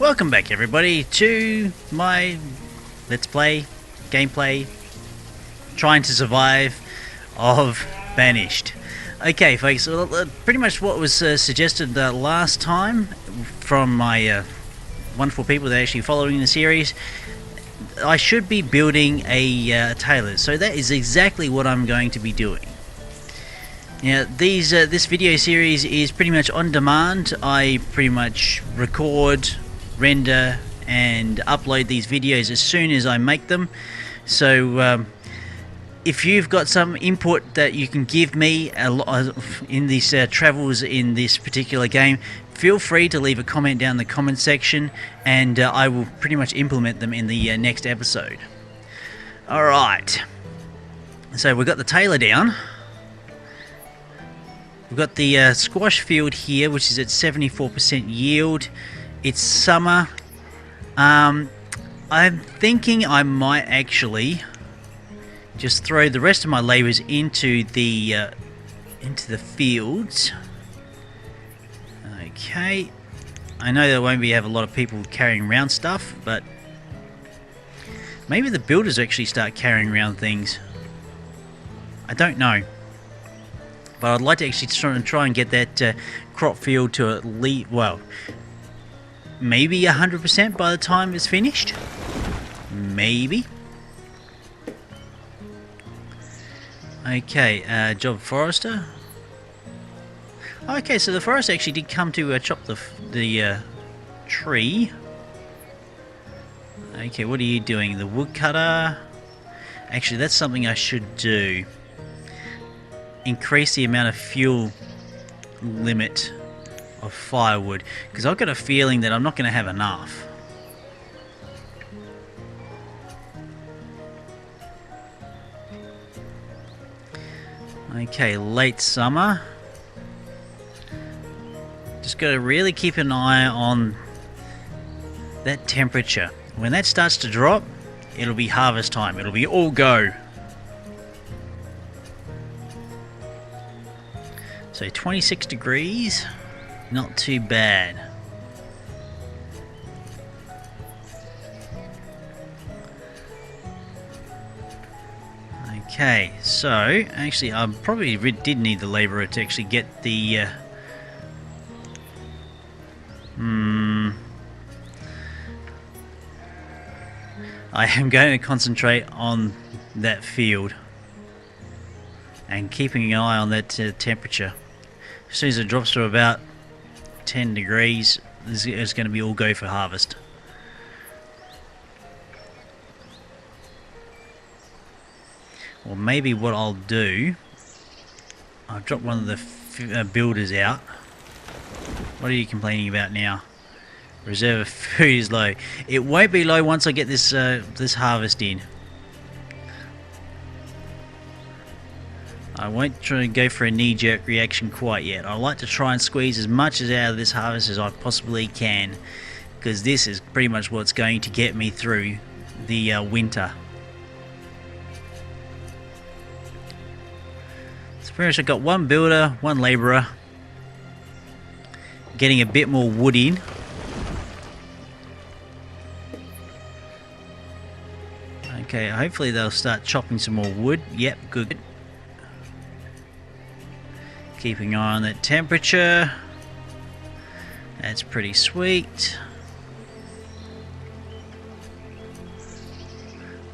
Welcome back everybody to my Let's Play, gameplay, trying to survive of Banished. Okay folks, pretty much what was suggested last time from my wonderful people that are actually following the series. I should be building a tailor, so that is exactly what I'm going to be doing. Now, this video series is pretty much on demand. I pretty much record, render, and upload these videos as soon as I make them. So, if you've got some input that you can give me in these travels in this particular game, feel free to leave a comment down in the comment section, and I will pretty much implement them in the next episode. Alright, so we've got the tailor down. We've got the squash field here, which is at 74% yield. It's summer. I'm thinking I might actually just throw the rest of my labourers into the fields. Okay. I know there won't have a lot of people carrying around stuff, but maybe the builders actually start carrying around things. I don't know. But I'd like to actually try and get that crop field to at least, well, maybe 100% by the time it's finished. Maybe. Okay, job forester. Okay, so the forester actually did come to chop the tree. Okay, what are you doing? The woodcutter? Actually, that's something I should do. Increase the amount of fuel limit of firewood, because I've got a feeling that I'm not going to have enough. Okay, late summer. Just got to really keep an eye on that temperature. When that starts to drop, it'll be harvest time. It'll be all go. So 26 degrees, not too bad. Okay, so actually I probably did need the labourer to actually get the I am going to concentrate on that field and keeping an eye on that temperature. As soon as it drops to about 10 degrees, it's going to be all go for harvest. Or maybe what I'll do, I'll drop one of the builders out. What are you complaining about now? Reserve of food is low. It won't be low once I get this this harvest in. I won't try and go for a knee-jerk reaction quite yet. I like to try and squeeze as much out of this harvest as I possibly can, because this is pretty much what's going to get me through the winter. So pretty much I've got one builder, one labourer, getting a bit more wood in. Okay, hopefully they'll start chopping some more wood. Yep, good. Keeping an eye on that temperature. That's pretty sweet.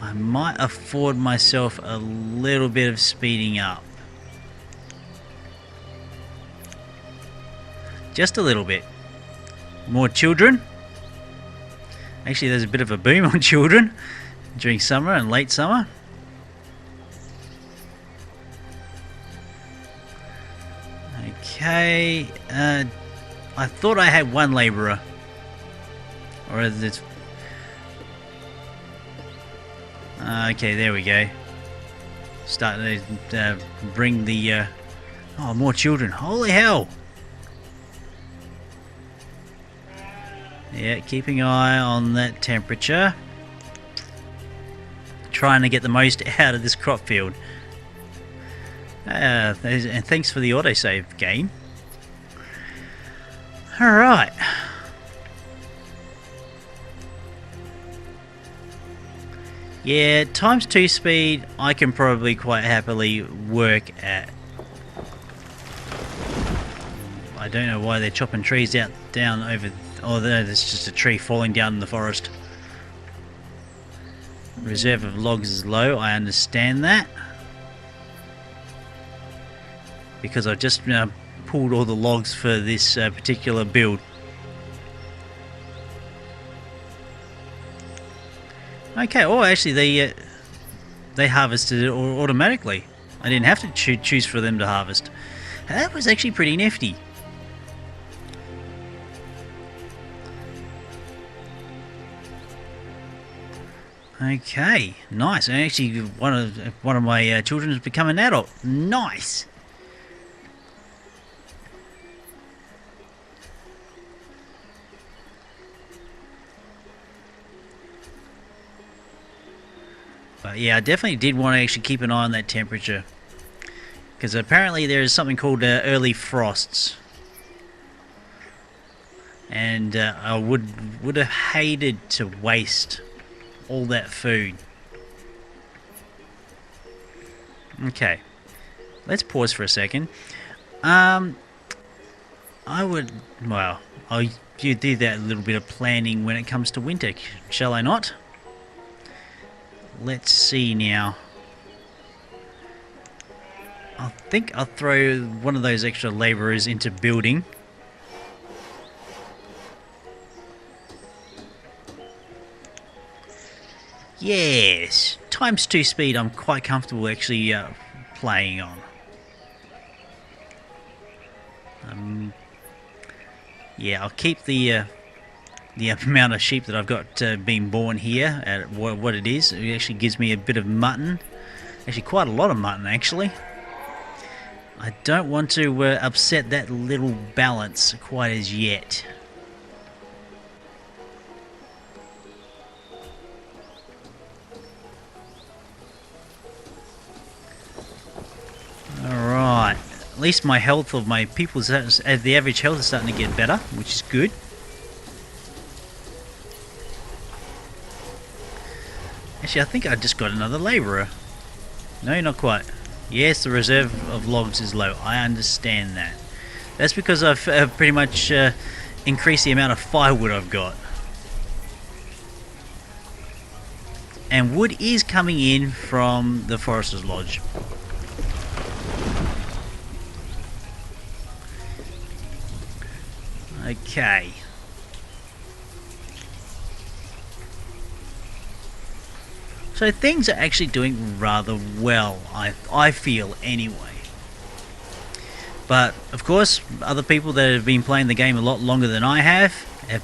I might afford myself a little bit of speeding up. Just a little bit. More children. Actually, there's a bit of a boom on children during summer and late summer. Okay, I thought I had one labourer, or is it? Okay, there we go. Starting to bring the oh, more children! Holy hell! Yeah, keeping an eye on that temperature, trying to get the most out of this crop field. And thanks for the autosave game. Alright. Yeah, times 2 speed I can probably quite happily work at. I don't know why they're chopping trees down over... Oh, there's just a tree falling down in the forest. Reserve of logs is low, I understand that. Because I've just pulled all the logs for this particular build. Okay, oh actually they harvested it automatically. I didn't have to choose for them to harvest. That was actually pretty nifty. Okay, nice. And actually, one of my children has become an adult. Nice. But yeah, I definitely did want to actually keep an eye on that temperature, because apparently there is something called early frosts, and I would have hated to waste all that food. Okay, let's pause for a second. I would, well, I'll do that little bit of planning when it comes to winter, shall I not? Let's see now. I think I'll throw one of those extra labourers into building. Yes, times 2 speed I'm quite comfortable actually playing on. Yeah, I'll keep the amount of sheep that I've got being born here at what it is. It actually gives me a bit of mutton. Actually, quite a lot of mutton, actually. I don't want to upset that little balance quite as yet. Alright. At least my health of my people, the average health is starting to get better, which is good. Actually, I think I just got another labourer. No, not quite. Yes, the reserve of logs is low. I understand that. That's because I've pretty much increased the amount of firewood I've got. And wood is coming in from the Forester's Lodge. Okay. So things are actually doing rather well, I feel anyway. But of course, other people that have been playing the game a lot longer than I have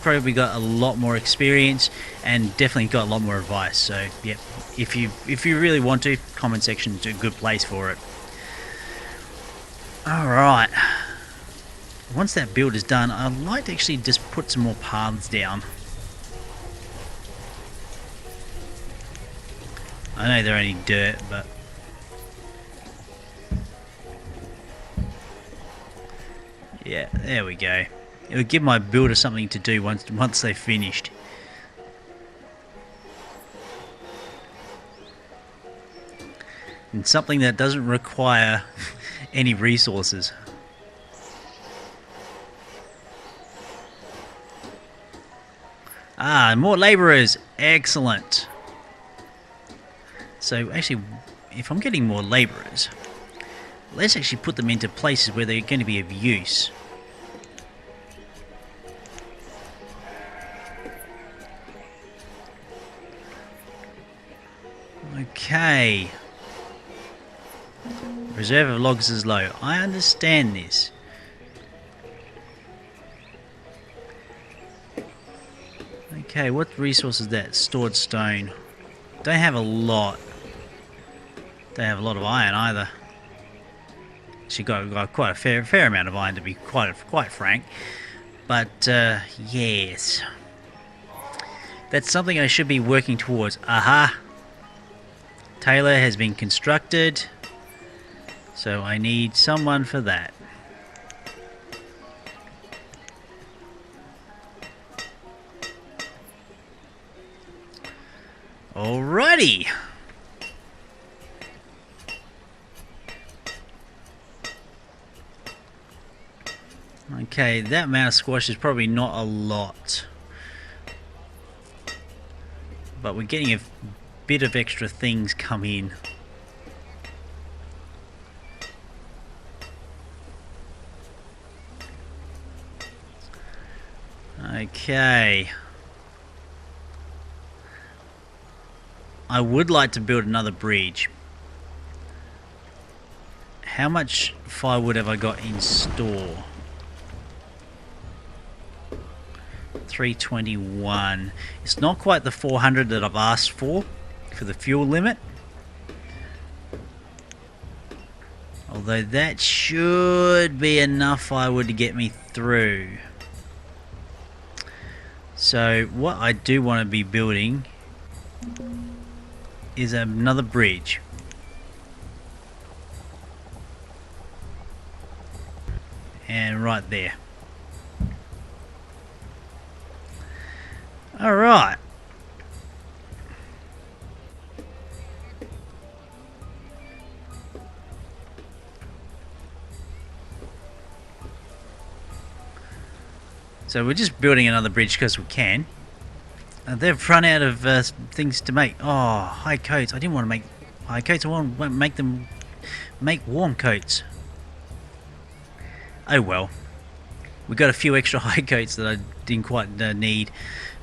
probably got a lot more experience and definitely got a lot more advice. So yeah, if you really want to, comment section is a good place for it. Alright. Once that build is done, I'd like to actually just put some more paths down. I know they're only dirt, but... yeah, there we go. It would give my builder something to do once they've finished. And something that doesn't require any resources. Ah, more labourers! Excellent! So actually, if I'm getting more labourers, let's actually put them into places where they're going to be of use. Okay. Reserve of logs is low. I understand this. Okay, what resource is that? Stored stone. Don't have a lot. Don't have a lot of iron either. She got quite a fair amount of iron, to be quite frank. But yes, that's something I should be working towards. Aha! Taylor has been constructed, so I need someone for that. Alrighty. Alrighty. Okay, that amount of squash is probably not a lot. But we're getting a bit of extra things come in. Okay. I would like to build another bridge. How much firewood have I got in store? 321. It's not quite the 400 that I've asked for the fuel limit. Although that should be enough firewood to get me through. So what I do want to be building is another bridge. And right there. Alright. So we're just building another bridge because we can. They've run out of things to make. Oh, high coats. I didn't want to make high coats. I want to make them make warm coats. Oh well. We got a few extra high coats that I didn't quite need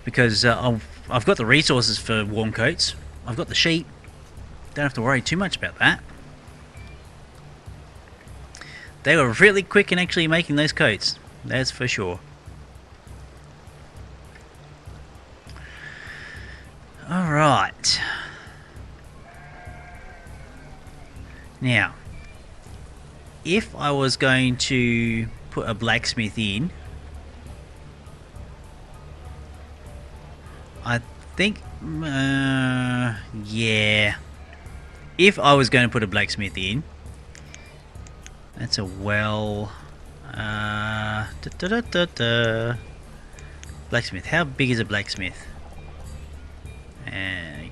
because I've got the resources for warm coats. I've got the sheep. Don't have to worry too much about that. They were really quick in actually making those coats. That's for sure. Alright. Now, if I was going to put a blacksmith in, I think, yeah. If I was going to put a blacksmith in, that's a well, blacksmith. How big is a blacksmith?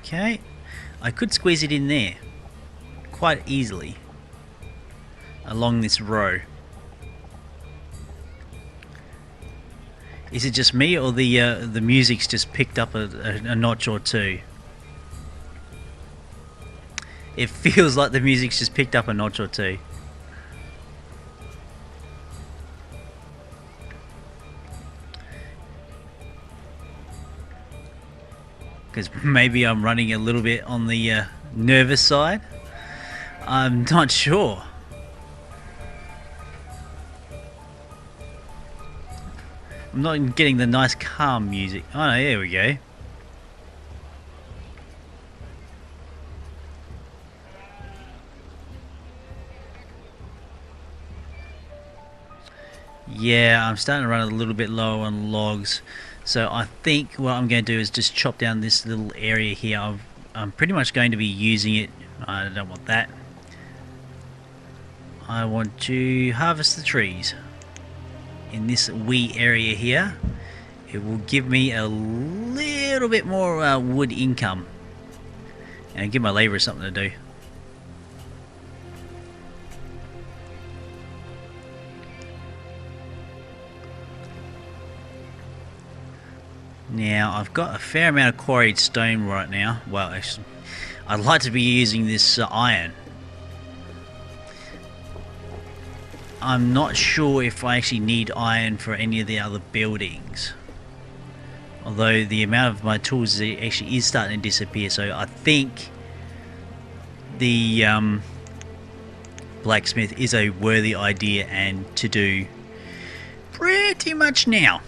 Okay, I could squeeze it in there quite easily along this row. Is it just me, or the music's just picked up a notch or two? It feels like the music's just picked up a notch or two. Because maybe I'm running a little bit on the nervous side. I'm not sure. I'm not getting the nice calm music. Oh no, there we go. Yeah, I'm starting to run a little bit low on logs. So I think what I'm going to do is just chop down this little area here. I'm pretty much going to be using it. I don't want that. I want to harvest the trees in this wee area here. It will give me a little bit more wood income and give my labourers something to do. Now I've got a fair amount of quarried stone right now. Well, actually, I'd like to be using this iron. I'm not sure if I actually need iron for any of the other buildings. Although the amount of my tools actually is starting to disappear, so I think the blacksmith is a worthy idea and to do pretty much now.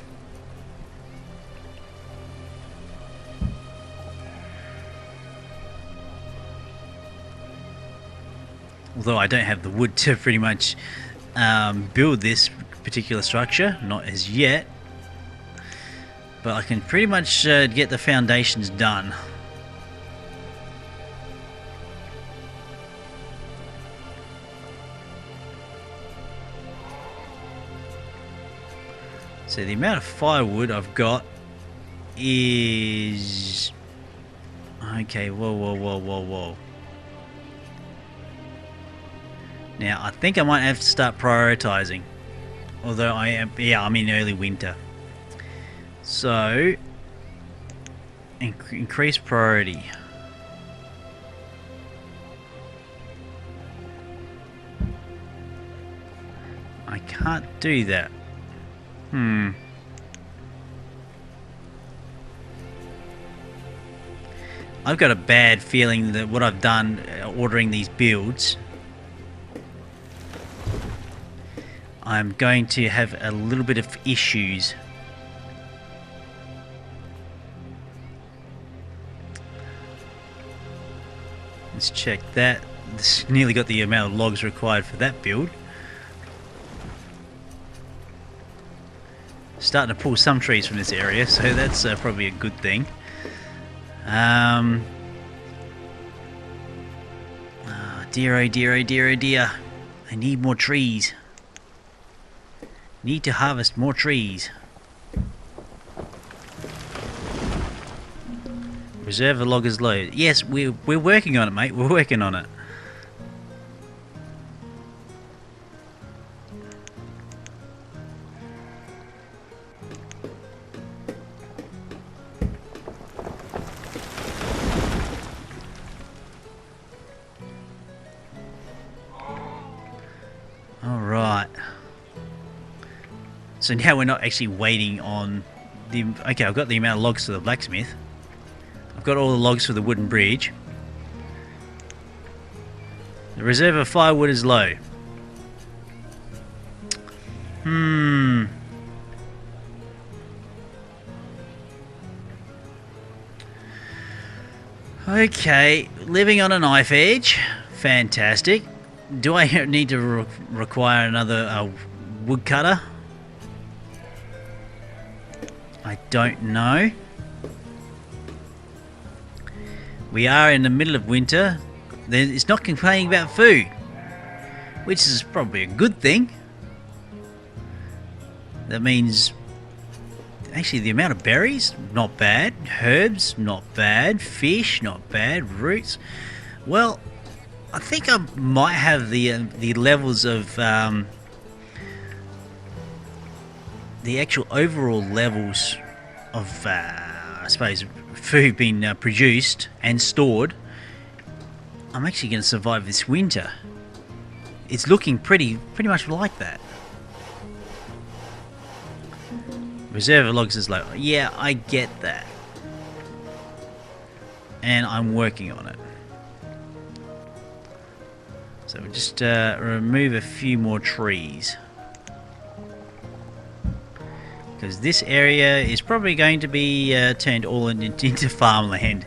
Although I don't have the wood to pretty much build this particular structure, not as yet. But I can pretty much get the foundations done. So the amount of firewood I've got is... Okay, whoa. Now, I think I might have to start prioritizing. Although I'm in early winter. So, increase priority. I can't do that. I've got a bad feeling that what I've done ordering these builds, I'm going to have a little bit of issues. Let's check that. This nearly got the amount of logs required for that build. Starting to pull some trees from this area, so that's probably a good thing. Oh dear, oh dear, oh dear, oh dear. I need more trees. Need to harvest more trees. Reserve of loggers low. Yes, we're working on it, mate. We're working on it. Alright. So now we're not actually waiting on the... Okay, I've got the amount of logs for the blacksmith. I've got all the logs for the wooden bridge. The reserve of firewood is low. Okay, living on a knife edge. Fantastic. Do I need to require another woodcutter? I don't know. We are in the middle of winter. It's not complaining about food, which is probably a good thing. That means actually the amount of berries, not bad. Herbs, not bad. Fish, not bad. Roots. Well, I think I might have the levels of the actual overall levels of I suppose food being produced and stored. I'm actually going to survive this winter. It's looking pretty much like that. Reserve of logs is low. Yeah, I get that. And I'm working on it. So we'll just remove a few more trees. Because this area is probably going to be turned all into farmland.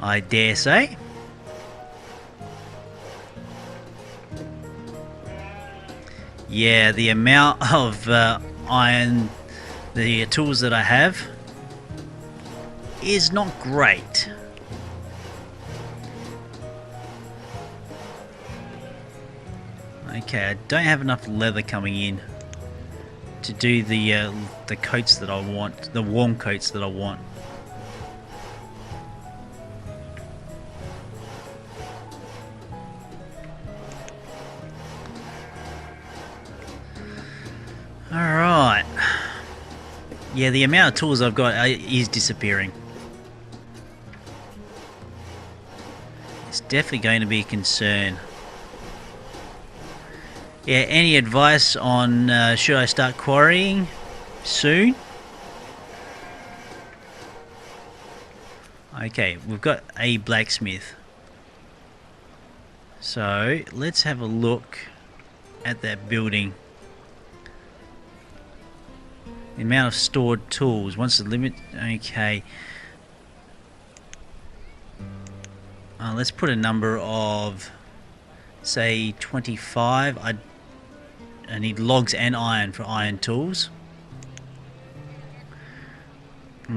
I dare say. Yeah, the amount of iron, the tools that I have, is not great. Okay, I don't have enough leather coming in to do the coats that I want, the warm coats that I want. Alright. Yeah, the amount of tools I've got is disappearing. It's definitely going to be a concern. Yeah, any advice on should I start quarrying soon? Okay, we've got a blacksmith. So, let's have a look at that building. The amount of stored tools. What's the limit? Okay. Let's put a number of, say, 25. I need logs and iron for iron tools.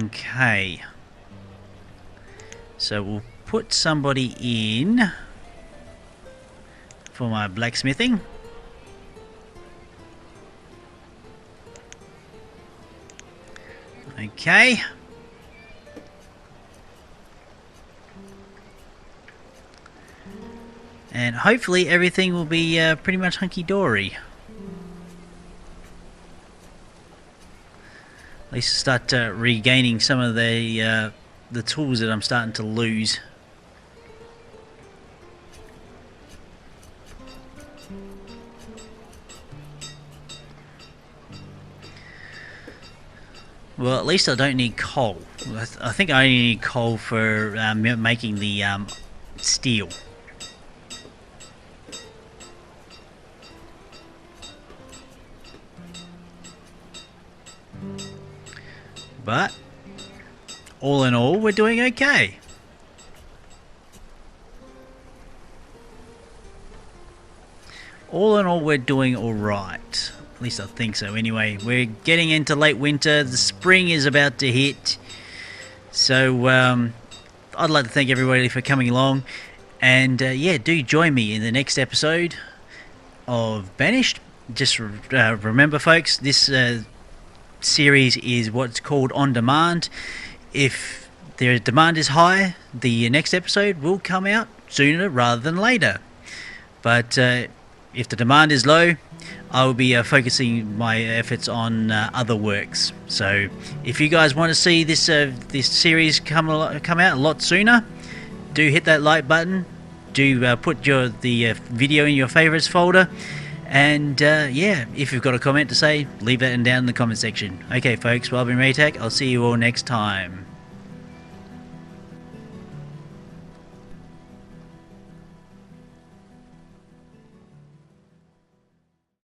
Okay. So we'll put somebody in for my blacksmithing. Okay. And hopefully everything will be pretty much hunky-dory. At least start regaining some of the tools that I'm starting to lose. Well, at least I don't need coal. I think I only need coal for making the steel. But all in all, we're doing okay. All in all, we're doing alright. At least I think so anyway. We're getting into late winter. The spring is about to hit. So I'd like to thank everybody for coming along. And yeah, do join me in the next episode of Banished. Just remember, folks, this series is what's called on demand. If the demand is high, the next episode will come out sooner rather than later. But if the demand is low, I will be focusing my efforts on other works. So if you guys want to see this series come out a lot sooner, do hit that like button. Do put the video in your favorites folder. And yeah, if you've got a comment to say, leave that down in the comment section. Okay, folks, well, I've been Raetac. I'll see you all next time.